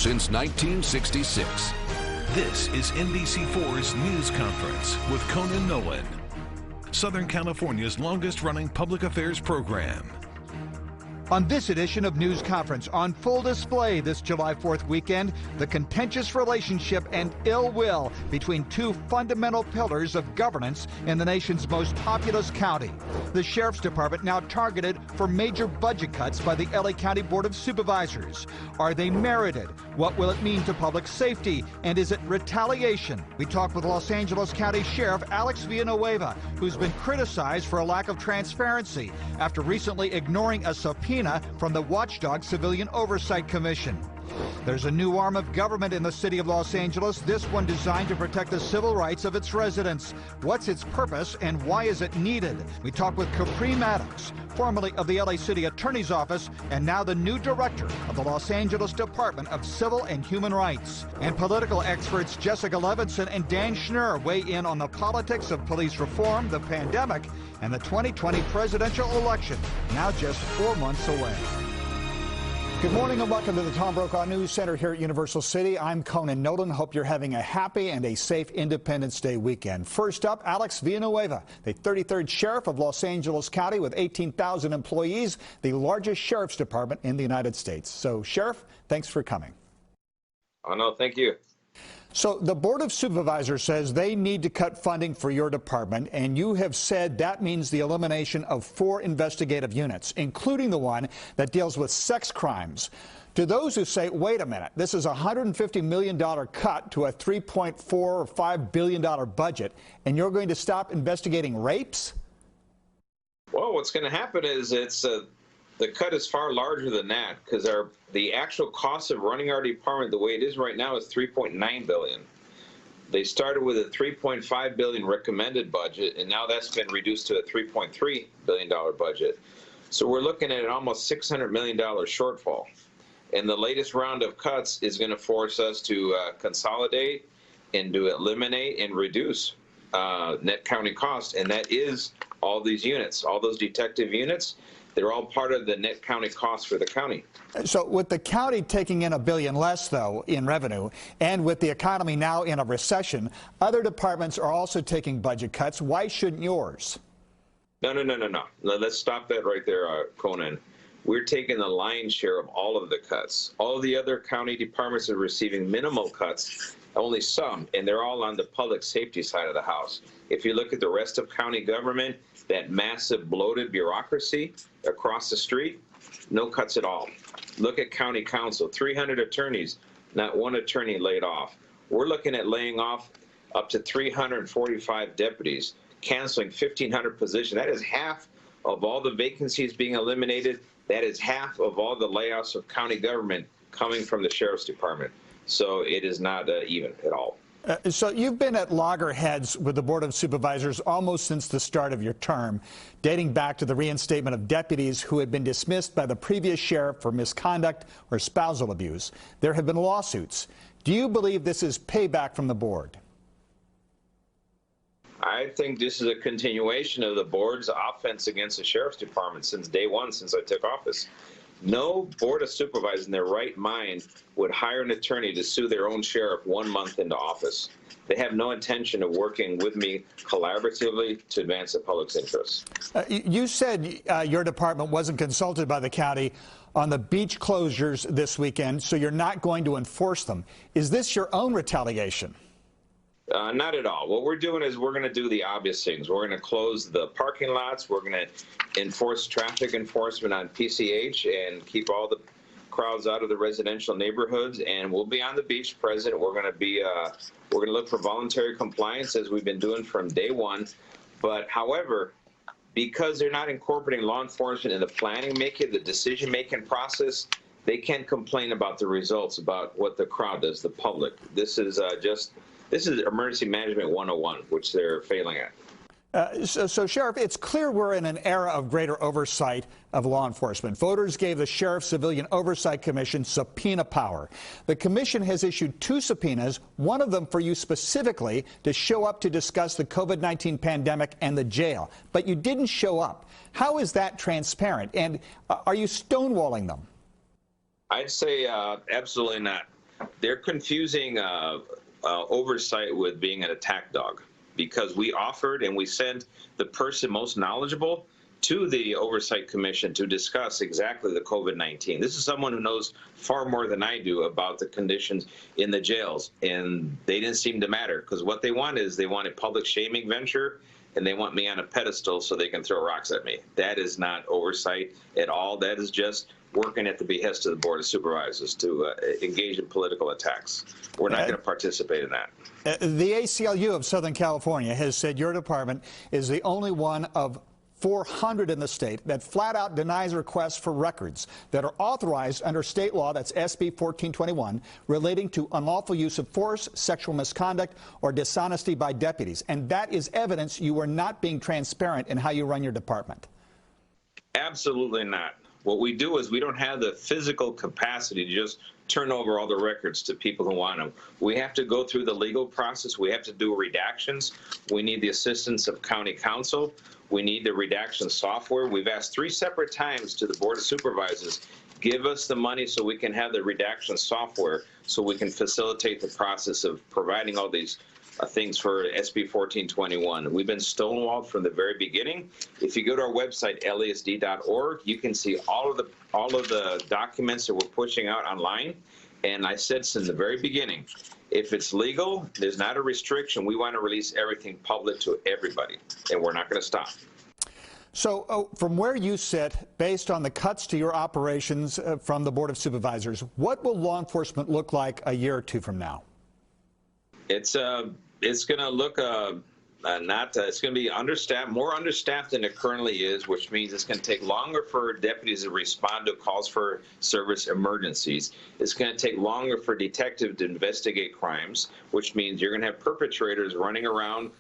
since 1966. This is NBC4's News Conference with Conan Nolan, Southern California's longest-running public affairs program. On this edition of News Conference, on full display this July 4th weekend, the contentious relationship and ill will between two fundamental pillars of governance in the nation's most populous county. The Sheriff's Department now targeted for major budget cuts by the LA County Board of Supervisors. Are they merited? What will it mean to public safety? And is it retaliation? We talk with Los Angeles County Sheriff Alex Villanueva, who's been criticized for a lack of transparency after recently ignoring a subpoena from the Watchdog Civilian Oversight Commission. There's a new arm of government in the city of Los Angeles, this one designed to protect the civil rights of its residents. What's its purpose and why is it needed? We talk with Capri Maddox, formerly of the LA City Attorney's Office and now the new director of the Los Angeles Department of Civil and Human Rights. And political experts Jessica Levinson and Dan Schnur weigh in on the politics of police reform, the pandemic, and the 2020 presidential election, now just 4 months away. Good morning and welcome to the Tom Brokaw News Center here at Universal City. I'm Conan Nolan. Hope you're having a happy and a safe Independence Day weekend. First up, Alex Villanueva, the 33rd Sheriff of Los Angeles County with 18,000 employees, the largest sheriff's department in the United States. So, Sheriff, thanks for coming. Oh, no, thank you. So the Board of Supervisors says they need to cut funding for your department, and you have said that means the elimination of 4 investigative units, including the one that deals with sex crimes. To those who say, wait a minute, this is a $150 million cut to a $3.4 or $5 billion budget, and you're going to stop investigating rapes? Well, what's going to happen is the cut is far larger than that, because the actual cost of running our department the way it is right now is $3.9 billion. They started with a $3.5 billion recommended budget, and now that's been reduced to a $3.3 billion budget. So we're looking at an almost $600 million shortfall. And the latest round of cuts is going to force us to consolidate and to eliminate and reduce net county cost, and that is all these units, all those detective units. They're all part of the net county cost for the county. So with the county taking in $1 billion less, though, in revenue, and with the economy now in a recession, other departments are also taking budget cuts. Why shouldn't yours? No. Let's stop that right there, Conan. We're taking the lion's share of all of the cuts. All of the other county departments are receiving minimal cuts, only some, and they're all on the public safety side of the house. If you look at the rest of county government, that massive bloated bureaucracy across the street, no cuts at all. Look at county council, 300 attorneys, not one attorney laid off. We're looking at laying off up to 345 deputies, canceling 1,500 positions. That is half of all the vacancies being eliminated. That is half of all the layoffs of county government coming from the Sheriff's Department. So it is not even at all. So you've been at loggerheads with the Board of Supervisors almost since the start of your term, dating back to the reinstatement of deputies who had been dismissed by the previous sheriff for misconduct or spousal abuse. There have been lawsuits. Do you believe this is payback from the board? I think this is a continuation of the board's offense against the Sheriff's Department since day one, since I took office. No Board of Supervisors in their right mind would hire an attorney to sue their own sheriff 1 month into office. They have no intention of working with me collaboratively to advance the public's interests. You said your department wasn't consulted by the county on the beach closures this weekend, so you're not going to enforce them. Is this your own retaliation? Not at all. What we're doing is we're going to do the obvious things. We're going to close the parking lots. We're going to enforce traffic enforcement on PCH and keep all the crowds out of the residential neighborhoods. And we'll be on the beach present. We're going to look for voluntary compliance as we've been doing from day one. But however, because they're not incorporating law enforcement in the planning making, the decision making process, they can't complain about the results, about what the crowd does, the public. This is emergency management 101, which they're failing at. So, Sheriff, it's clear we're in an era of greater oversight of law enforcement. Voters gave the Sheriff Civilian Oversight Commission subpoena power. The commission has issued 2 subpoenas, one of them for you specifically to show up to discuss the COVID-19 pandemic and the jail. But you didn't show up. How is that transparent? And are you stonewalling them? I'd say absolutely not. they're confusing oversight with being an attack dog, because we offered and we sent the person most knowledgeable to the Oversight Commission to discuss exactly the COVID-19. This is someone who knows far more than I do about the conditions in the jails, and they didn't seem to matter, because what they want is they want a public shaming venture, and they want me on a pedestal so they can throw rocks at me. That is not oversight at all. That is just working at the behest of the Board of Supervisors to engage in political attacks. We're not going to participate in that. The ACLU of Southern California has said your department is the only one of 400 in the state that flat out denies requests for records that are authorized under state law, that's SB 1421, relating to unlawful use of force, sexual misconduct, or dishonesty by deputies. And that is evidence you are not being transparent in how you run your department. Absolutely not. What we do is we don't have the physical capacity to just turn over all the records to people who want them. We have to go through the legal process. We have to do redactions. We need the assistance of county counsel. We need the redaction software. We've asked 3 separate times to the Board of Supervisors, give us the money so we can have the redaction software so we can facilitate the process of providing all these things for SB 1421. We've been stonewalled from the very beginning. If you go to our website, lasd.org, you can see all of the documents that we're pushing out online. And I said since the very beginning, if it's legal, there's not a restriction. We want to release everything public to everybody, and we're not going to stop. So from where you sit, based on the cuts to your operations from the Board of Supervisors, what will law enforcement look like a year or 2 from now? It's going to look it's going to be understaffed, more understaffed than it currently is, which means it's going to take longer for deputies to respond to calls for service emergencies. It's going to take longer for detectives to investigate crimes, which means you're going to have perpetrators running around,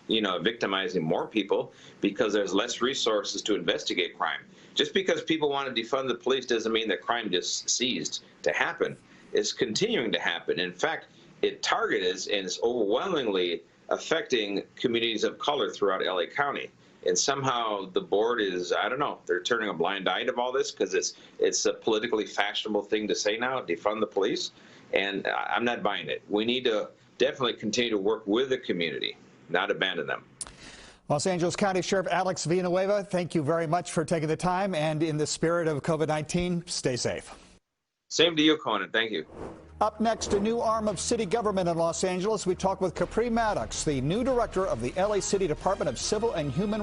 victimizing more people because there's less resources to investigate crime. Just because people want to defund the police doesn't mean that crime just ceased to happen. It's continuing to happen. In fact, it targets and is overwhelmingly affecting communities of color throughout LA County. And somehow the board is, I don't know, they're turning a blind eye to all this because it's a politically fashionable thing to say now, defund the police. And I'm not buying it. We need to definitely continue to work with the community, not abandon them. Los Angeles County Sheriff Alex Villanueva, thank you very much for taking the time. And in the spirit of COVID-19, stay safe. Same to you, Conan. Thank you. Up next, a new arm of city government in Los Angeles. We talk with Capri Maddox, the new director of the LA City Department of Civil and Human